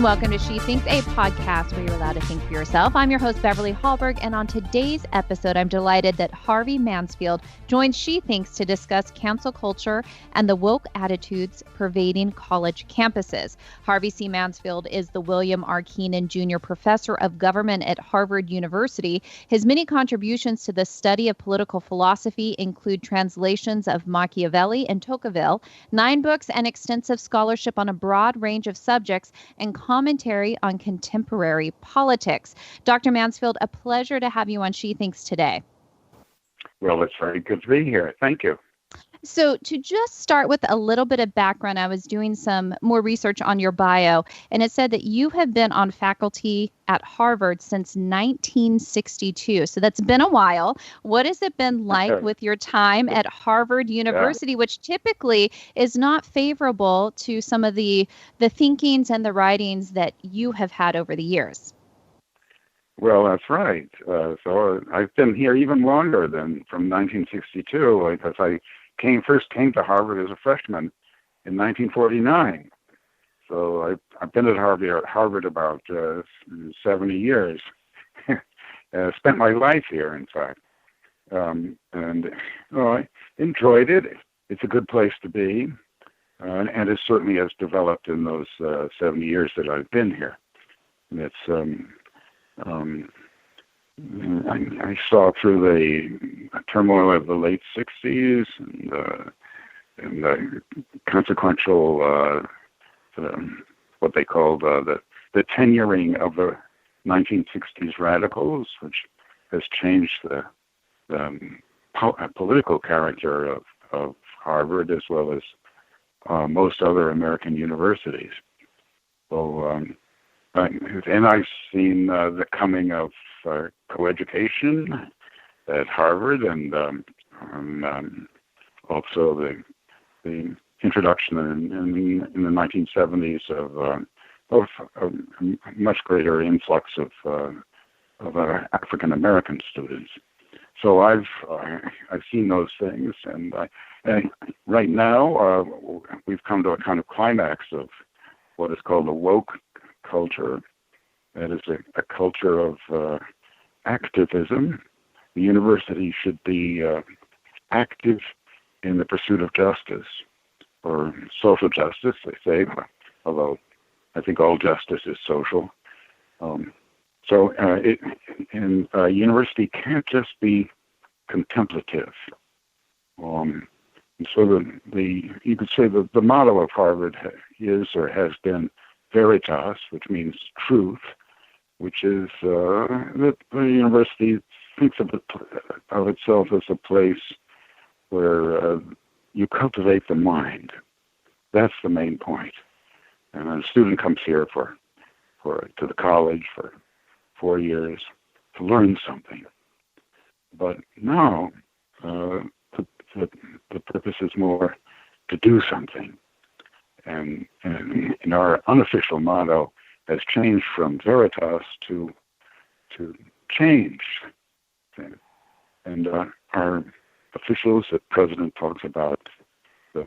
welcome to She Thinks, a podcast where you're allowed to think for yourself. I'm your host, Beverly Hallberg, and on today's episode, I'm delighted that Harvey Mansfield joins She Thinks to discuss cancel culture and the woke attitudes pervading college campuses. Harvey C. Mansfield is the William R. Kenan Jr. Professor of Government at Harvard University. His many contributions to the study of political philosophy include translations of Machiavelli and Tocqueville, 9 books, and extensive scholarship on a broad range of subjects, and commentary on contemporary politics. Dr. Mansfield, a pleasure to have you on She Thinks today. Well, it's very good to be here. Thank you. So to just start with a little bit of background, I was doing some more research on your bio, and it said that you have been on faculty at Harvard since 1962. So that's been a while. What has it been like with your time at Harvard University, which typically is not favorable to some of the thinkings and the writings that you have had over the years? Well, that's right. So I've been here even longer than from 1962, because I first came to Harvard as a freshman in 1949. So I've been at Harvard about 70 years. Spent my life here, in fact. I enjoyed it. It's a good place to be. And it certainly has developed in those 70 years that I've been here. And it's... I saw through the turmoil of the late 60s and the consequential, what they called the tenuring of the 1960s radicals, which has changed the political character of Harvard as well as most other American universities. So, and I've seen the coming of coeducation at Harvard, and also the introduction in the 1970s of a much greater influx of African American students. So I've seen those things, and right now we've come to a kind of climax of what is called the woke culture. That is a culture of activism. The university should be active in the pursuit of justice, or social justice, they say, although I think all justice is social. University can't just be contemplative. So you could say the motto of Harvard is or has been veritas, which means truth, which is that the university thinks of itself as a place where you cultivate the mind. That's the main point. And a student comes here to the college for 4 years to learn something. But now the purpose is more to do something. And our unofficial motto has changed from veritas to change. And our officials, the president talks about the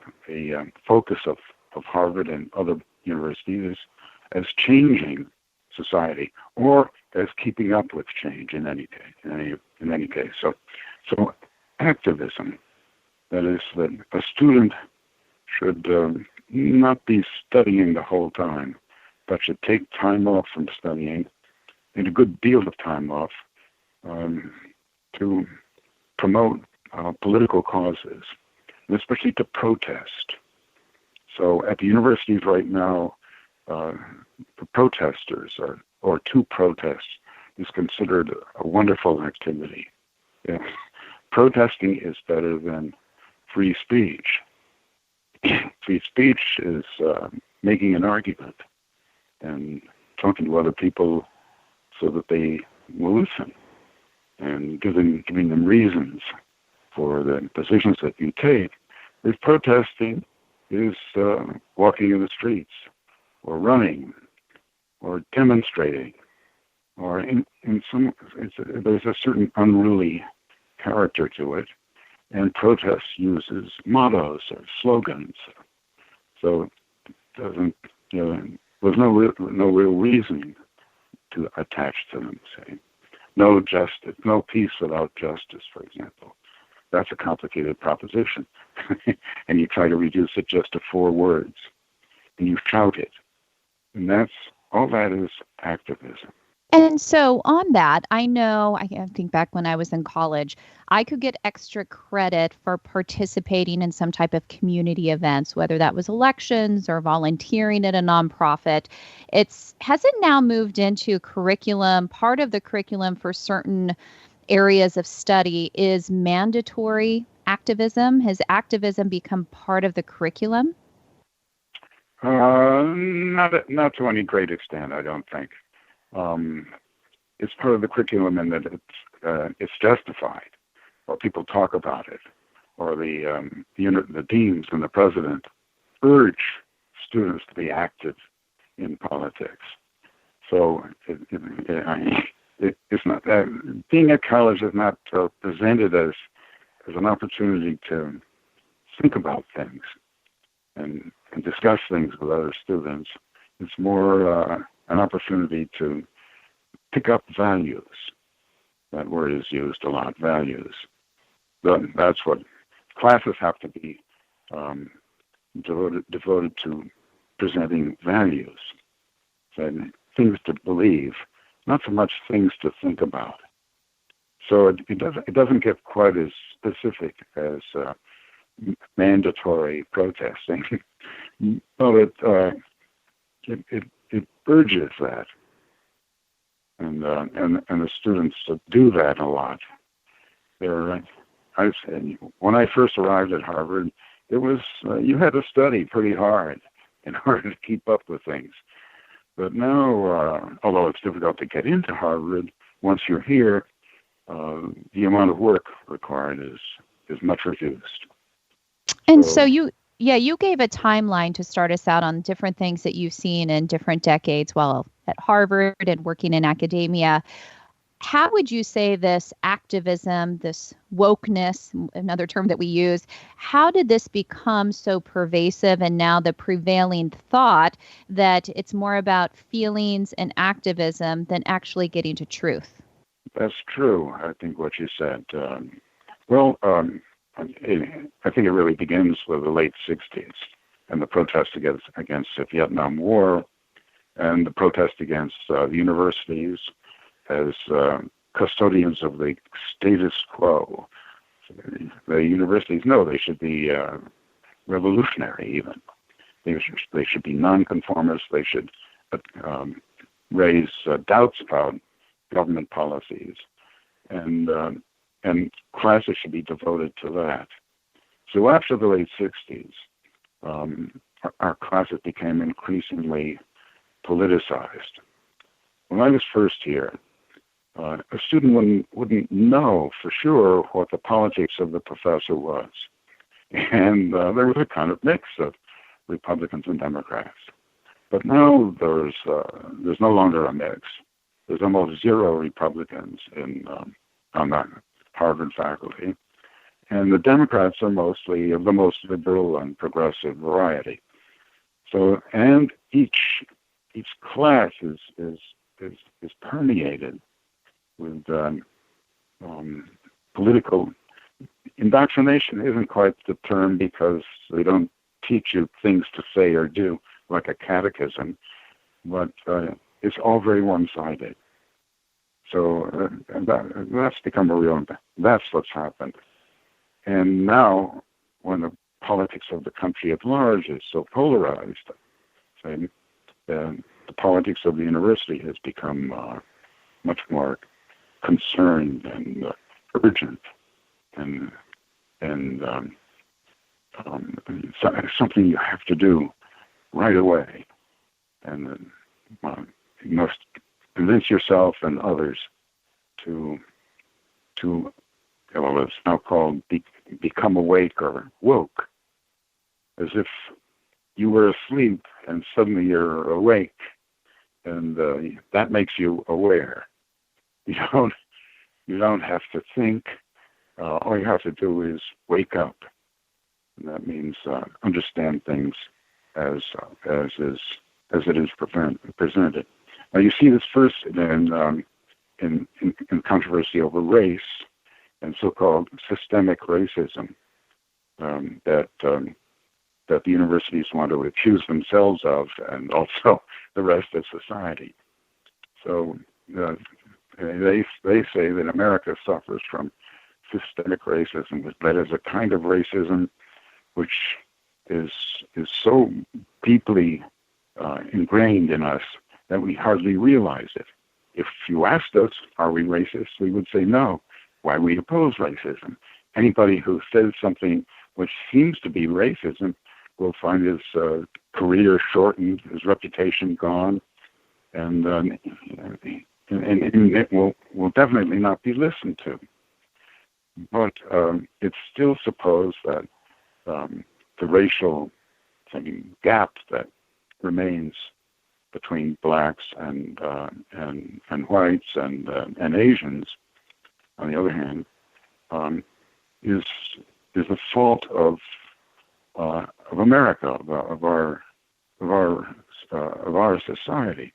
focus of Harvard and other universities as changing society, or as keeping up with change in any case. So activism, that is, that a student should not be studying the whole time, but should take time off from studying, and a good deal of time off, to promote political causes, and especially to protest. So at the universities right now, the protesters or to protest is considered a wonderful activity. Yeah. Protesting is better than free speech. Free speech is making an argument and talking to other people so that they will listen, and giving them reasons for the positions that you take. If protesting is walking in the streets, or running, or demonstrating, or there's a certain unruly character to it, and protest uses mottos or slogans. So it doesn't with no real reason to attach to them, say. No justice, no peace without justice, for example. That's a complicated proposition. And you try to reduce it just to 4 words. And you shout it. And all that is activism. And so on that, I think back when I was in college, I could get extra credit for participating in some type of community events, whether that was elections or volunteering at a nonprofit. Has it now moved into curriculum? Part of the curriculum for certain areas of study is mandatory activism. Has activism become part of the curriculum? Not to any great extent, I don't think. It's part of the curriculum in that it's justified, or people talk about it, or the deans and the president urge students to be active in politics. So it's not being at college is not presented as an opportunity to think about things and discuss things with other students. It's more an opportunity to pick up values. That word is used a lot, values. That's what classes have to be devoted to presenting values, and things to believe, not so much things to think about. So it doesn't get quite as specific as mandatory protesting, but it urges that, and the students do that a lot. I said, when I first arrived at Harvard, it was you had to study pretty hard in order to keep up with things. But now, although it's difficult to get into Harvard, once you're here, the amount of work required is much reduced. And so you gave a timeline to start us out on different things that you've seen in different decades while at Harvard and working in academia. How would you say this activism, this wokeness, another term that we use, how did this become so pervasive and now the prevailing thought that it's more about feelings and activism than actually getting to truth? That's true, I think, what you said. I think it really begins with the late 60s and the protests against the Vietnam War and the protest against the universities as custodians of the status quo. The universities know they should be revolutionary even. They should be nonconformists. They should raise doubts about government policies. And classes should be devoted to that. So after the late 60s, our classes became increasingly politicized. When I was first here, a student wouldn't know for sure what the politics of the professor was. And there was a kind of mix of Republicans and Democrats. But now there's no longer a mix. There's almost zero Republicans on the Harvard faculty, and the Democrats are mostly of the most liberal and progressive variety. So, and each class is permeated with political indoctrination. Isn't quite the term because they don't teach you things to say or do like a catechism, but it's all very one-sided. So that's become that's what's happened. And now, when the politics of the country at large is so polarized, the politics of the university has become much more concerned and urgent and something you have to do right away. And you must convince yourself and others to it's now called become awake or woke, as if you were asleep and suddenly you're awake, and that makes you aware. You don't have to think. All you have to do is wake up, and that means understand things as is as it is presented. Now you see this first in controversy over race and so-called systemic racism that the universities want to accuse themselves of, and also the rest of society. So they say that America suffers from systemic racism, that is a kind of racism which is so deeply ingrained in us that we hardly realize it. If you asked us, are we racist, we would say no. Why we oppose racism. Anybody who says something which seems to be racism will find his career shortened, his reputation gone, and it will definitely not be listened to. But it's still supposed that the racial gap that remains between blacks and whites and Asians, on the other hand, is the fault of America, of our society.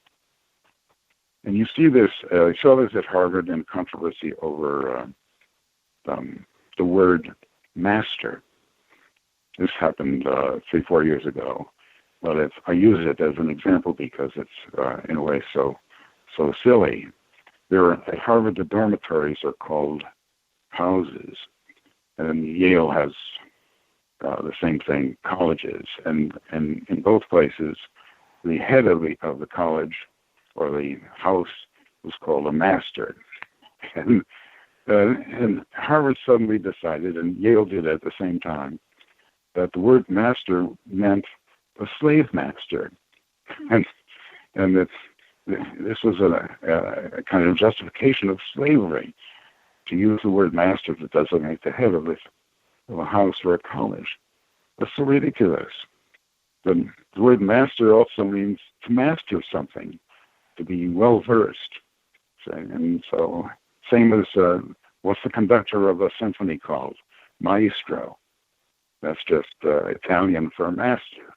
And you see this. I saw this at Harvard in controversy over the word master. This happened 3-4 years ago. But I use it as an example because it's in a way so silly. At Harvard, the dormitories are called houses, and Yale has the same thing, colleges. And in both places, the head of the college or the house was called a master. And Harvard suddenly decided, and Yale did at the same time, that the word master meant a slave master, and this was a kind of justification of slavery to use the word master to designate the head of a house or a college. That's so ridiculous. The word master also means to master something, to be well versed, and so same as what's the conductor of a symphony called? Maestro. That's just Italian for master.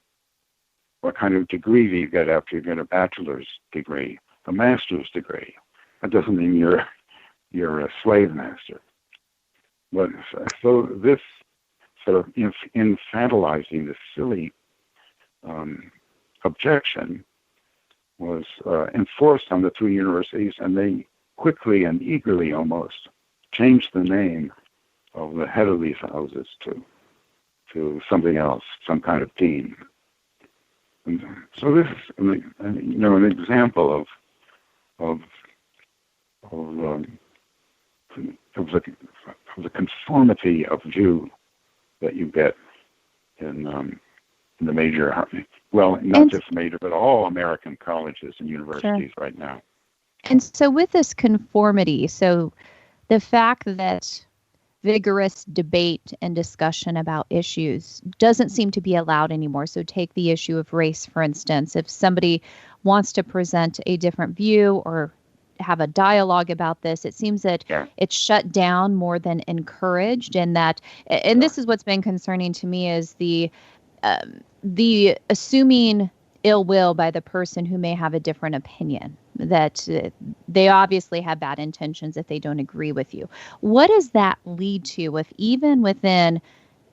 What kind of degree do you get after you get a bachelor's degree? A master's degree. That doesn't mean you're a slave master. But so this sort of infantilizing, this silly objection was enforced on the two universities, and they quickly and eagerly almost changed the name of the head of these houses to something else, some kind of dean. And so this is, an example of the conformity of view that you get in the major, well, not just major, but all American colleges and universities right now. And so with this conformity, so the fact that vigorous debate and discussion about issues doesn't seem to be allowed anymore. So take the issue of race, for instance. If somebody wants to present a different view or have a dialogue about this, it seems that it's shut down more than encouraged. And this is what's been concerning to me, is the assuming ill will by the person who may have a different opinion, that they obviously have bad intentions if they don't agree with you. What does that lead to if even within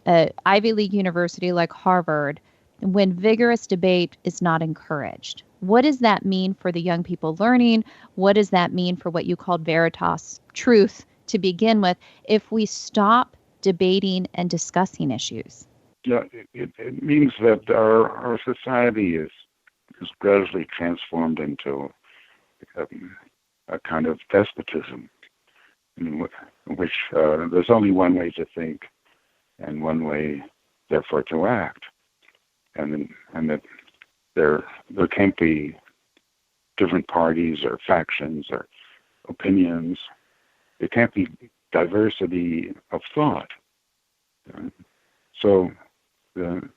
an Ivy League university like Harvard, when vigorous debate is not encouraged? What does that mean for the young people learning? What does that mean for what you called veritas, truth, to begin with, if we stop debating and discussing issues? Yeah, it means that our society is gradually transformed into a kind of despotism, in which there's only one way to think and one way, therefore, to act, and that there can't be different parties or factions or opinions. There can't be diversity of thought. So the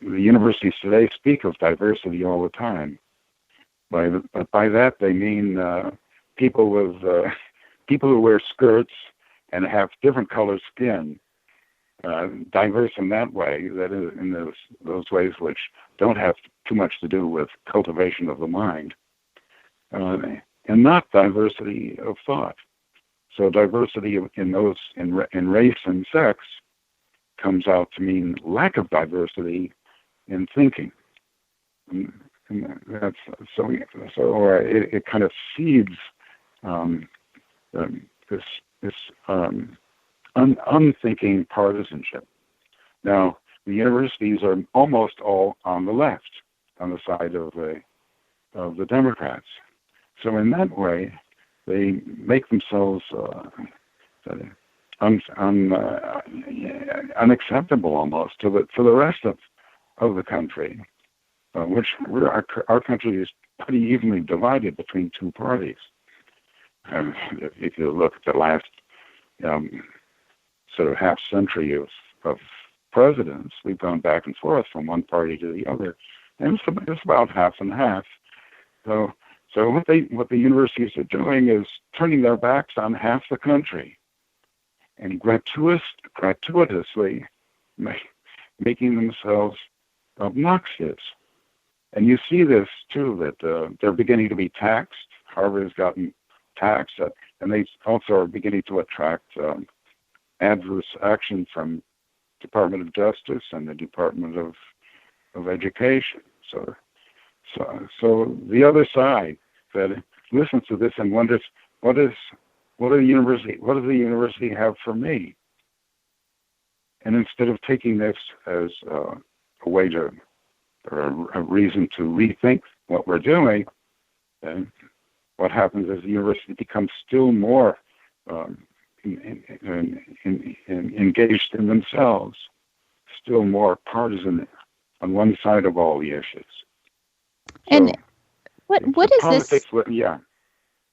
universities today speak of diversity all the time. But by that they mean people who wear skirts and have different colored skin diverse in that way, that is, in those ways which don't have too much to do with cultivation of the mind, and not diversity of thought. So diversity in race and sex comes out to mean lack of diversity in thinking. And that's so it kind of feeds this unthinking partisanship. Now, the universities are almost all on the left, on the side of the Democrats. So in that way, they make themselves unacceptable almost to the rest of the country, which our country is pretty evenly divided between two parties. If you look at the last sort of half century of presidents, we've gone back and forth from one party to the other, and it's about half and half. So what the universities are doing is turning their backs on half the country, and gratuitously making themselves obnoxious. And you see this too, that they're beginning to be taxed. Harvard has gotten taxed, and they also are beginning to attract adverse action from Department of Justice and the Department of Education. So the other side that listens to this and wonders, what does the university have for me? And instead of taking this as a way to, or a reason to rethink what we're doing, then what happens is the university becomes still more engaged in themselves, still more partisan on one side of all the issues. And what is this? Yeah.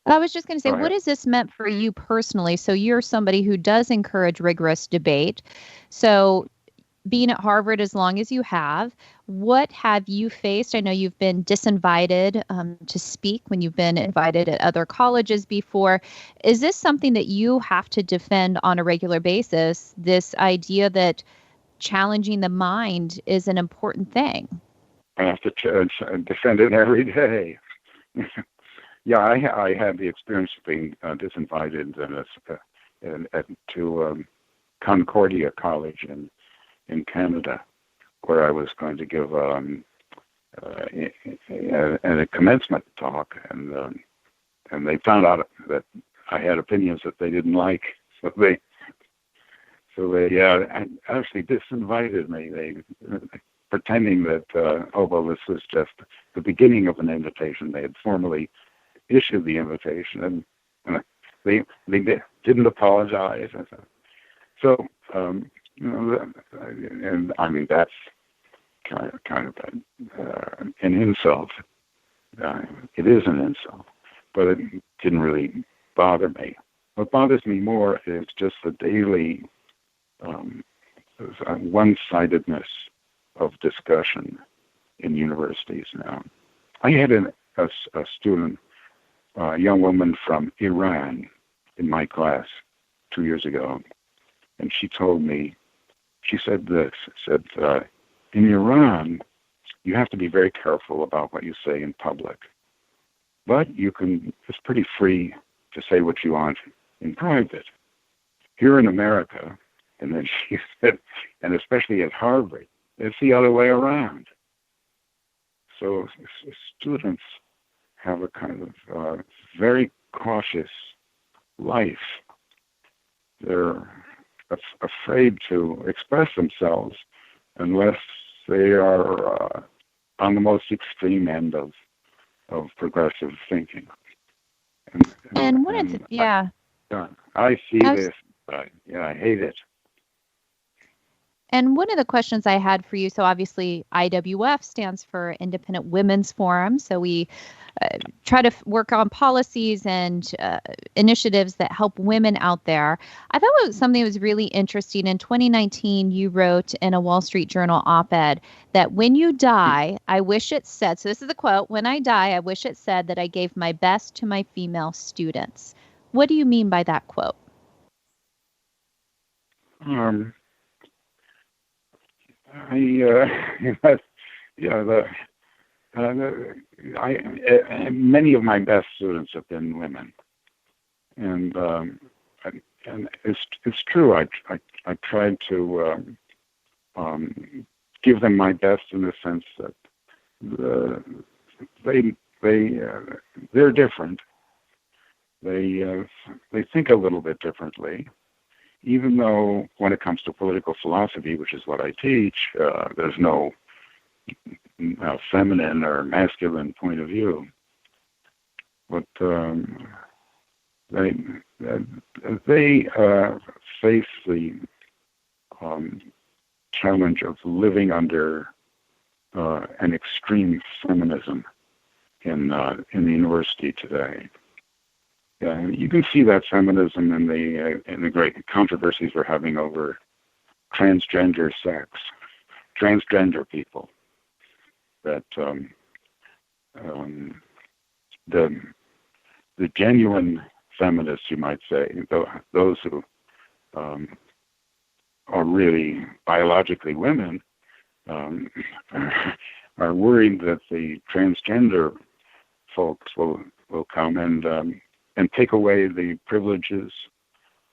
I was just going to say, what has this meant for you personally? So you're somebody who does encourage rigorous debate. So being at Harvard as long as you have, what have you faced? I know you've been disinvited to speak when you've been invited at other colleges before. Is this something that you have to defend on a regular basis, this idea that challenging the mind is an important thing? I have to defend it every day. Yeah, I had the experience of being disinvited to Concordia College in Canada, where I was going to give a commencement talk, and they found out that I had opinions that they didn't like, so they actually disinvited me. They pretending that this was just the beginning of an invitation. They had formally issued the invitation, and they didn't apologize. So. And I mean, that's kind of an insult. It is an insult, but it didn't really bother me. What bothers me more is just the daily one-sidedness of discussion in universities now. I had a student, a young woman from Iran, in my class 2 years ago, and she told me, she said this, in Iran, you have to be very careful about what you say in public. But it's pretty free to say what you want in private. Here in America, and then she said, and especially at Harvard, it's the other way around. So students have a kind of very cautious life. They're afraid to express themselves unless they are on the most extreme end of progressive thinking. I see this, but I hate it. And one of the questions I had for you, so obviously IWF stands for Independent Women's Forum. So we try to work on policies and initiatives that help women out there. I thought it was something that was really interesting. In 2019, you wrote in a Wall Street Journal op-ed that when you die, I wish it said, so this is the quote, when I die, I wish it said that I gave my best to my female students. What do you mean by that quote? Many of my best students have been women, and it's true. I tried to give them my best in the sense that they're different. They think a little bit differently, even though when it comes to political philosophy, which is what I teach, there's no feminine or masculine point of view. But they face the challenge of living under an extreme feminism in the university today. You can see that feminism in the great controversies we're having over transgender sex, transgender people. That the genuine feminists, you might say, those who are really biologically women, are worried that the transgender folks will come and take away the privileges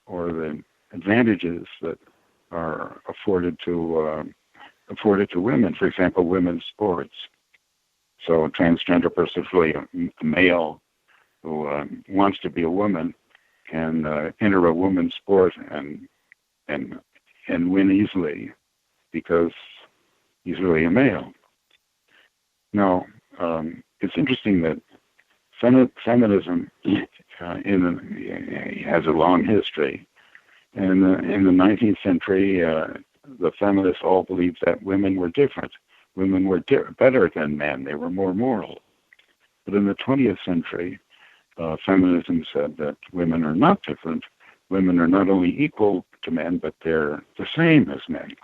or the advantages that are afforded to women. For example, women's sports. So a transgender person is really a male who wants to be a woman can enter a woman's sport and win easily because he's really a male. Now, it's interesting that feminism has a long history. And in the 19th century, the feminists all believed that women were different. Women were better than men. They were more moral. But in the 20th century, feminism said that women are not different. Women are not only equal to men, but they're the same as men.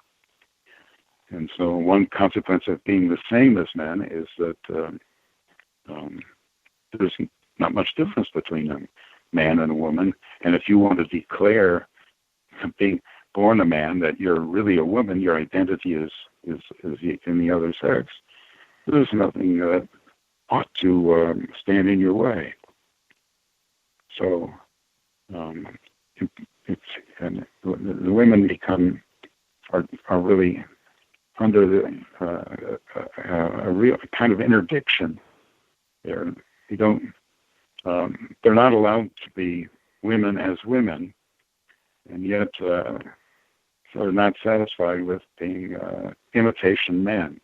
And so one consequence of being the same as men is that there's not much difference between a man and a woman. And if you want to declare being born a man that you're really a woman, your identity is in the other sex, there's nothing that ought to stand in your way. So the women are really under a real kind of interdiction. They're not allowed to be women as women, and yet they're not satisfied with being imitation men.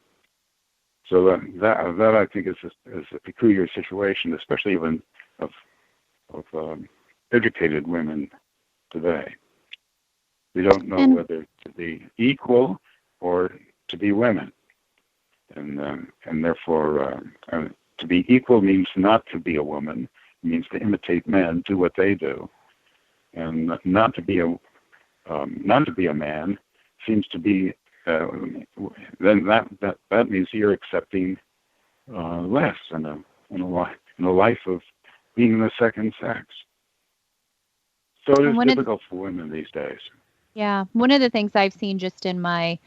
So that I think is a peculiar situation, especially even of educated women today. We don't know whether to be equal or to be women, and therefore to be equal means not to be a woman. It means to imitate men, do what they do, and not to be a man seems to be then that means you're accepting less in a life of being the second sex. So it is difficult for women these days. Yeah, one of the things I've seen just in my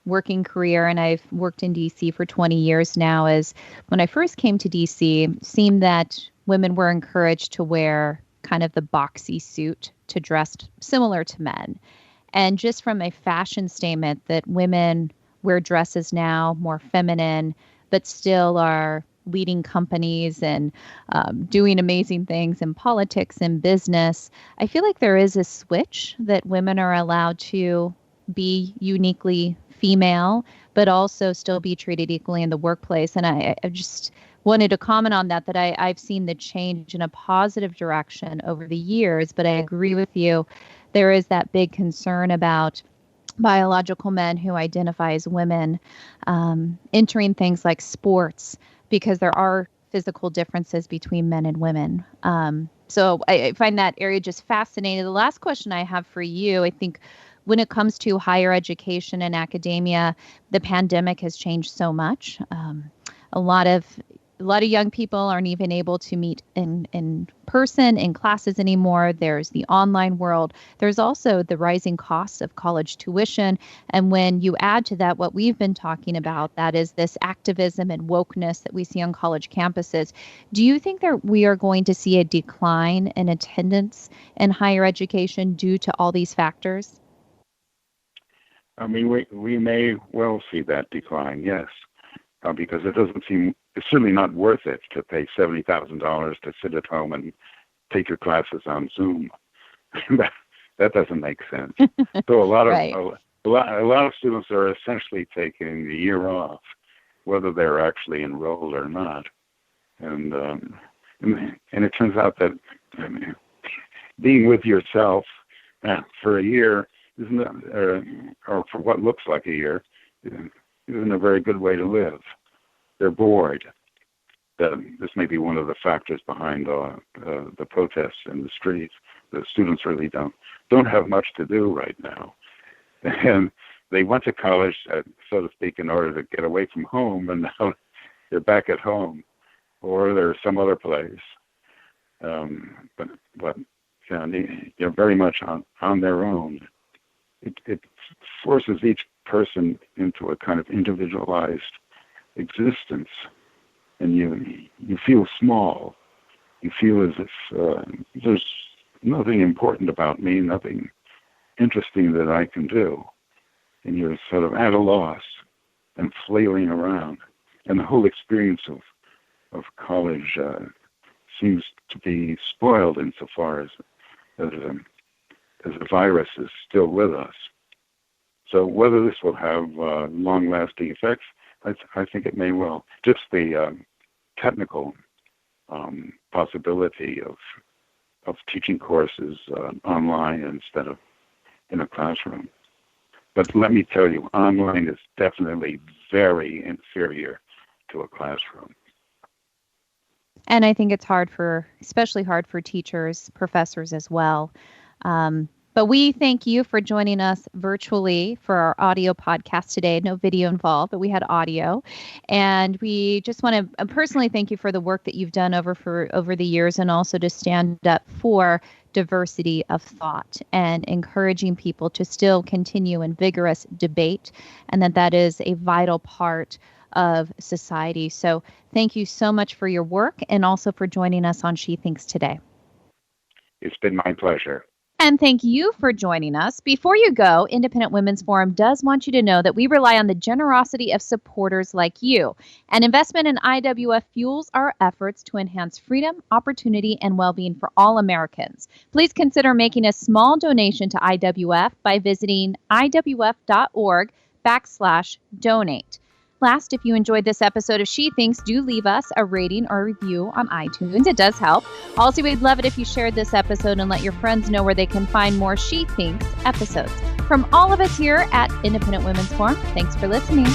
working career, and I've worked in DC for 20 years now, is when I first came to DC, it seemed that women were encouraged to wear kind of the boxy suit to dress similar to men. And just from a fashion statement that women wear dresses now more feminine, but still are leading companies and doing amazing things in politics and business, I feel like there is a switch that women are allowed to be uniquely female, but also still be treated equally in the workplace. And I just wanted to comment on that I've seen the change in a positive direction over the years, but I agree with you. There is that big concern about biological men who identify as women entering things like sports because there are physical differences between men and women. So I find that area just fascinating. The last question I have for you, I think when it comes to higher education and academia, the pandemic has changed so much. A lot of a lot of young people aren't even able to meet in person in classes anymore. There's the online world. There's also the rising costs of college tuition. And when you add to that what we've been talking about, that is this activism and wokeness that we see on college campuses, do you think that we are going to see a decline in attendance in higher education due to all these factors? I mean, we may well see that decline, yes, because it doesn't seem, it's certainly not worth it to pay $70,000 to sit at home and take your classes on Zoom. that doesn't make sense. So a lot of Right. a lot of students are essentially taking the year off, whether they're actually enrolled or not. And it turns out that being with yourself for a year or for what looks like a year isn't a very good way to live. They're bored. This may be one of the factors behind the protests in the streets. The students really don't have much to do right now, and they went to college, so to speak, in order to get away from home, and now they're back at home, or they're some other place. But they're very much on their own. It forces each person into a kind of individualized existence, and you feel small. You feel as if there's nothing important about me, nothing interesting that I can do, and you're sort of at a loss and flailing around. And the whole experience of college seems to be spoiled insofar as the virus is still with us. So whether this will have long-lasting effects, I think it may well. Just the technical possibility of teaching courses online instead of in a classroom. But let me tell you, online is definitely very inferior to a classroom. And I think it's especially hard for teachers, professors as well. But we thank you for joining us virtually for our audio podcast today. No video involved, but we had audio. And we just want to personally thank you for the work that you've done over the years, and also to stand up for diversity of thought and encouraging people to still continue in vigorous debate, and that is a vital part of society. So thank you so much for your work, and also for joining us on She Thinks today. It's been my pleasure. And thank you for joining us. Before you go, Independent Women's Forum does want you to know that we rely on the generosity of supporters like you. An investment in IWF fuels our efforts to enhance freedom, opportunity, and well-being for all Americans. Please consider making a small donation to IWF by visiting iwf.org/donate. Last, if you enjoyed this episode of She Thinks, do leave us a rating or review on iTunes. It does help. Also, we'd love it if you shared this episode and let your friends know where they can find more She Thinks episodes. From all of us here at Independent Women's Forum, thanks for listening.